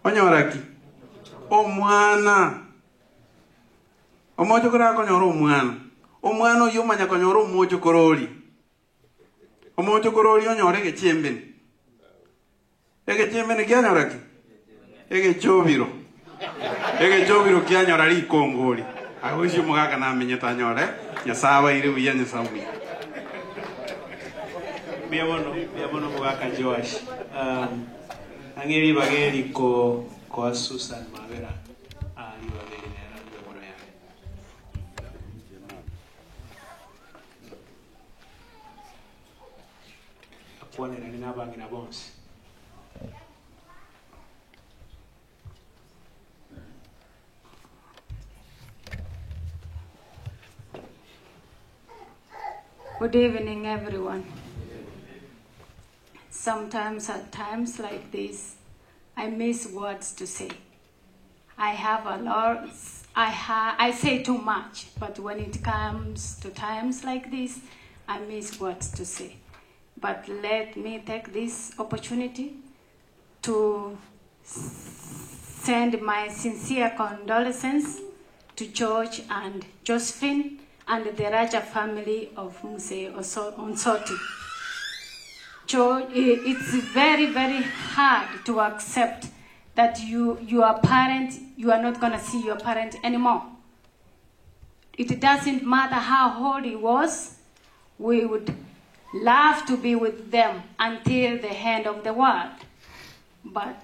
Onyoraki. Omwana. Omojo kora konyoro omwana. Omwana oyo manya konyoro omojo korori. Omojo korori onyore gechembeni. Egechembeni kyanyoraki. Egechobiro. Egechobiro kyanyora likongori. Agushi mugaka na menyeta nyore. Nyasawa ire uya nyasawi. Biabono mugaka Joash. Angeri bageri ko Susan Mavera. Ali bageri nera biabono ya. Apuane na nina bangi na bonsi. Good evening, everyone. Sometimes, at times like this, I miss words to say. I have a lot, I say too much, but when it comes to times like this, I miss words to say. But let me take this opportunity to send my sincere condolences to George and Josephine and the Raja family of Muse Onsoti. George, it's very, very hard to accept that you are not going to see your parent anymore. It doesn't matter how old he was, we would love to be with them until the end of the world. But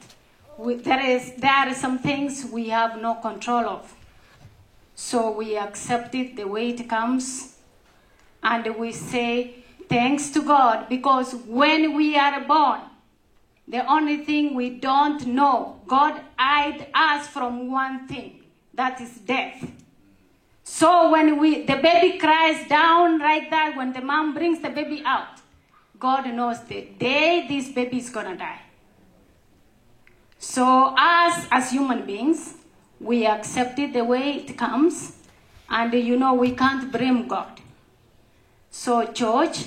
there are some things we have no control of. So we accept it the way it comes, and we say thanks to God, because when we are born, the only thing we don't know, God hid us from one thing, that is death. So when the baby cries down like that, when the mom brings the baby out, God knows the day this baby is gonna die. So us as human beings, we accept it the way it comes, and we can't blame God. So George,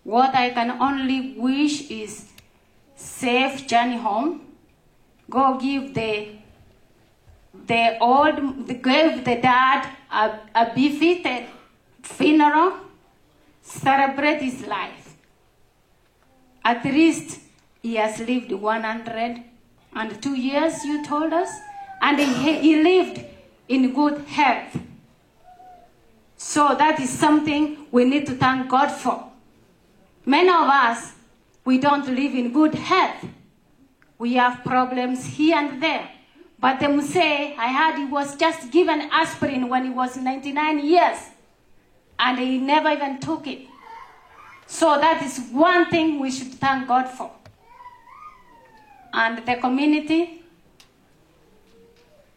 what I can only wish is safe journey home. Go give the dad a befitted funeral. Celebrate his life. At least he has lived 102 years, you told us, and he lived in good health. So that is something we need to thank God for. Many of us, we don't live in good health. We have problems here and there. But the Muse, I heard he was just given aspirin when he was 99 years, and he never even took it. So that is one thing we should thank God for. And the community,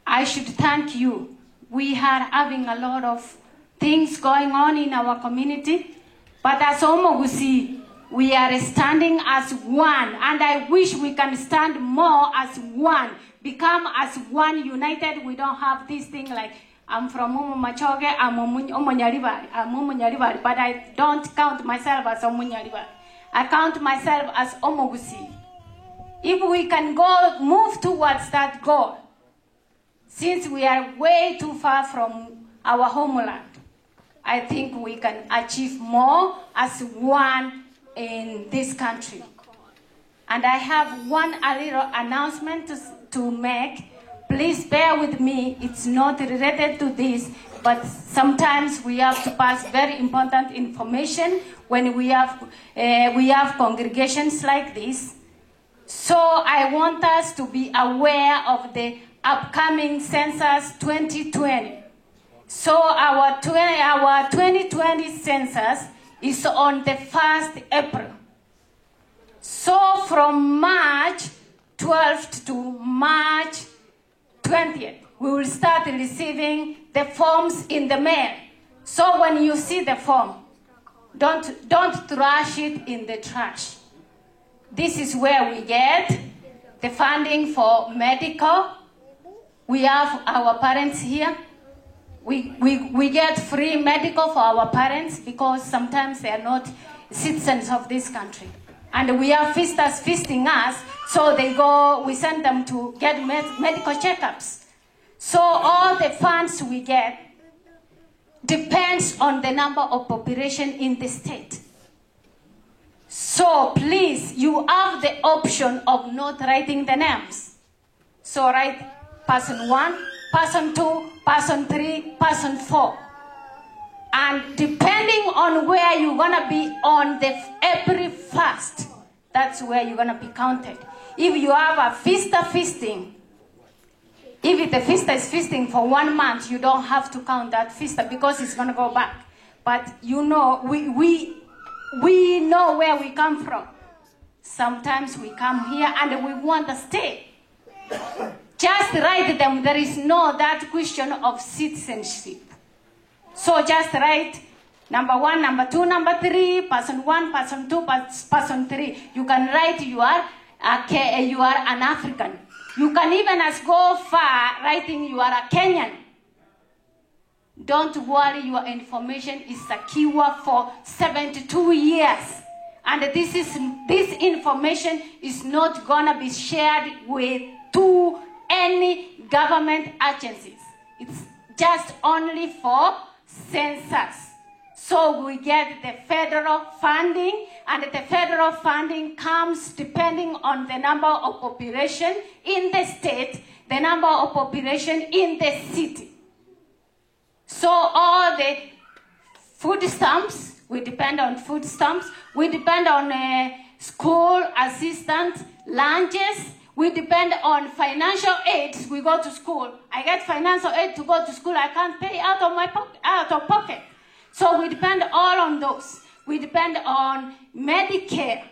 I should thank you. We are having a lot of things going on in our community, but as Omogusi, we are standing as one, and I wish we can stand more as one, become as one, united. We don't have this thing like, I'm from Machoge, I'm Omonyarivari, but I don't count myself as Omonyarivari. I count myself as Omogusi. If we can move towards that goal, since we are way too far from our homeland, I think we can achieve more as one in this country. And I have a little announcement to make. Please bear with me. It's not related to this, but sometimes we have to pass very important information when we have congregations like this. So I want us to be aware of the upcoming census 2020. So our 2020 census is on the 1st April. So from March 12th to March 20th, we will start receiving the forms in the mail. So when you see the form, don't trash it in the trash. This is where we get the funding for medical. We have our parents here. We get free medical for our parents because sometimes they are not citizens of this country. And we have visitors visiting us So we send them to get medical checkups. So all the funds we get depends on the number of population in the state. So please, you have the option of not writing the names. So write person 1, person 2, person 3, person 4. And depending on where you're gonna be on the April 1st, that's where you're gonna be counted. If you have a feasting, if the feaster is feasting for 1 month, you don't have to count that feaster because it's gonna go back. But you know, we know where we come from. Sometimes we come here and we want to stay. Just write them. There is no that question of citizenship. So just write number 1, number 2, number 3, person 1, person 2, person 3. You can write you are an African. You can even as go far writing you are a Kenyan. Don't worry, your information is secure for 72 years. And this information is not gonna be shared with any government agencies. It's just only for census. So we get the federal funding, and the federal funding comes depending on the number of population in the state, the number of population in the city. So all the food stamps, we depend on food stamps, we depend on school assistance, lunches, we depend on financial aid. We go to school. I get financial aid to go to school. I can't pay out of pocket. So we depend all on those. We depend on Medicare.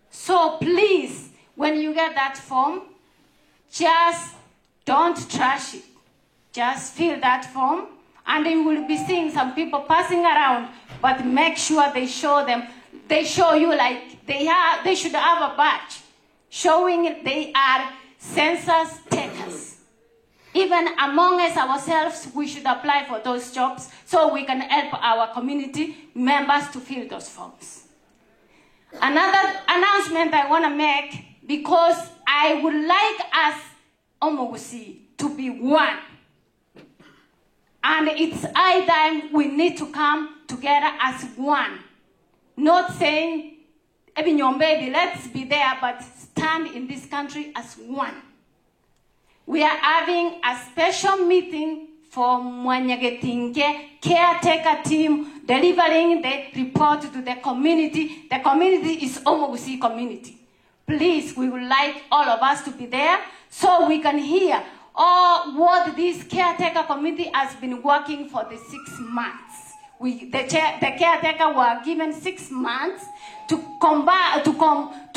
So please, when you get that form, just don't trash it. Just fill that form, and you will be seeing some people passing around, but make sure they show you like they should have a badge showing they are census takers. Even among us ourselves, we should apply for those jobs so we can help our community members to fill those forms. Another announcement I want to make, because I would like us, Omogusi, to be one. And it's high time we need to come together as one. Not saying, baby, let's be there, but stand in this country as one. We are having a special meeting for Mwanyagetinge caretaker team delivering the report to the community. The community is Omogusi community. Please, we would like all of us to be there so we can hear what this caretaker committee has been working for the 6 months. The caretaker were given 6 months to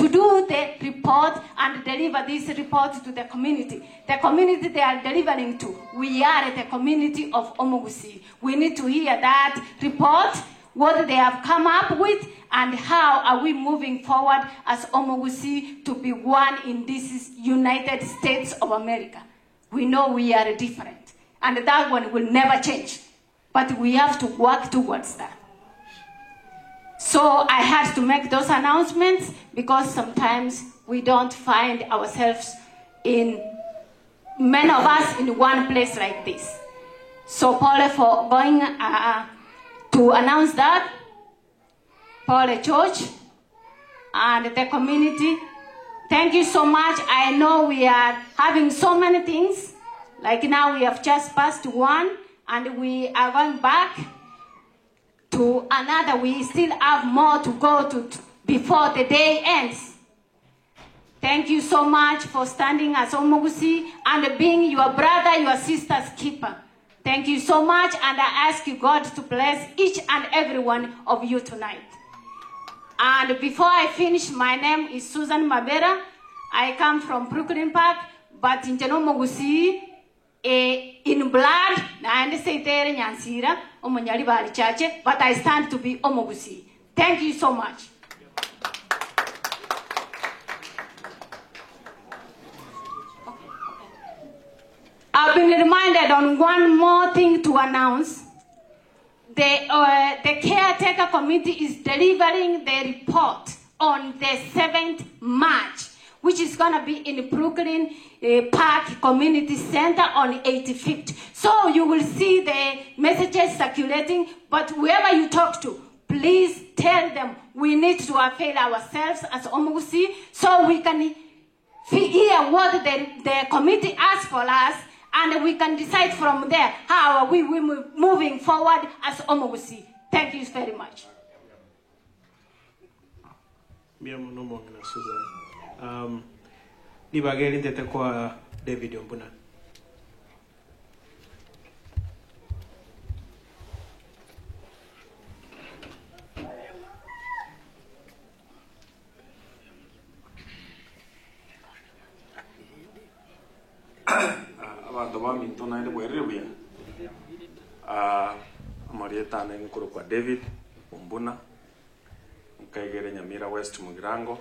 do the report and deliver this report to the community. The community they are delivering to. We are the community of Omogusi. We need to hear that report, what they have come up with, and how are we moving forward as Omogusi to be one in these United States of America. We know we are different, and that one will never change. But we have to work towards that. So I had to make those announcements because sometimes we don't find ourselves many of us in one place like this. So Paul, for going to announce that, Paul Church and the community, thank you so much. I know we are having so many things. Like now we have just passed one, and we are going back to another. We still have more to go to before the day ends. Thank you so much for standing as Omogusi and being your brother, your sister's keeper. Thank you so much, and I ask you, God, to bless each and every one of you tonight. And before I finish, my name is Susan Mabera. I come from Brooklyn Park, but in Omogusi, in blood, but I stand to be Omogusi. Thank you so much. I've been reminded on one more thing to announce. The caretaker committee is delivering the report on the 7th March. which is going to be in Brooklyn Park Community Center on 85th. So you will see the messages circulating, but whoever you talk to, please tell them we need to avail ourselves as Omugusi so we can hear what the committee asks for us, and we can decide from there how we will be moving forward as Omugusi. Thank you very much. Susan. Nibageli ndete kwa David Ombuna. Abantu bamintona ile bwerebya amarieta na nkuru kwa David Ombuna nkaigere Nyamira West Mugirango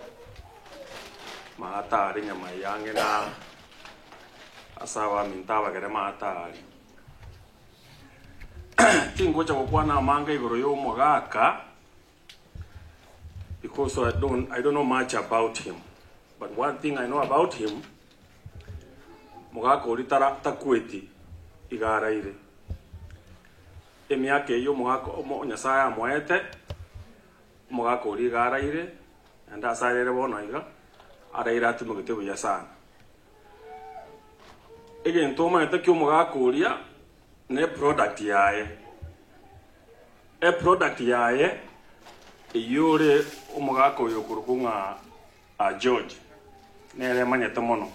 maata ari nyama yange na asawa mintawa gere maata ari tingocha kokwana manga igoro yo mogaka because I don't know much about him, but one thing I know about him, mogaka oritara takweti igara ire emiake yo mogaka omo nyasaya moete mogaka ori igara ire and asarere bono iga araira ati mugite ya sana ege ntoma etakyo mogaka oria ne product yae product yae iyore omogaka oyo kurukunga a George nere manyete mono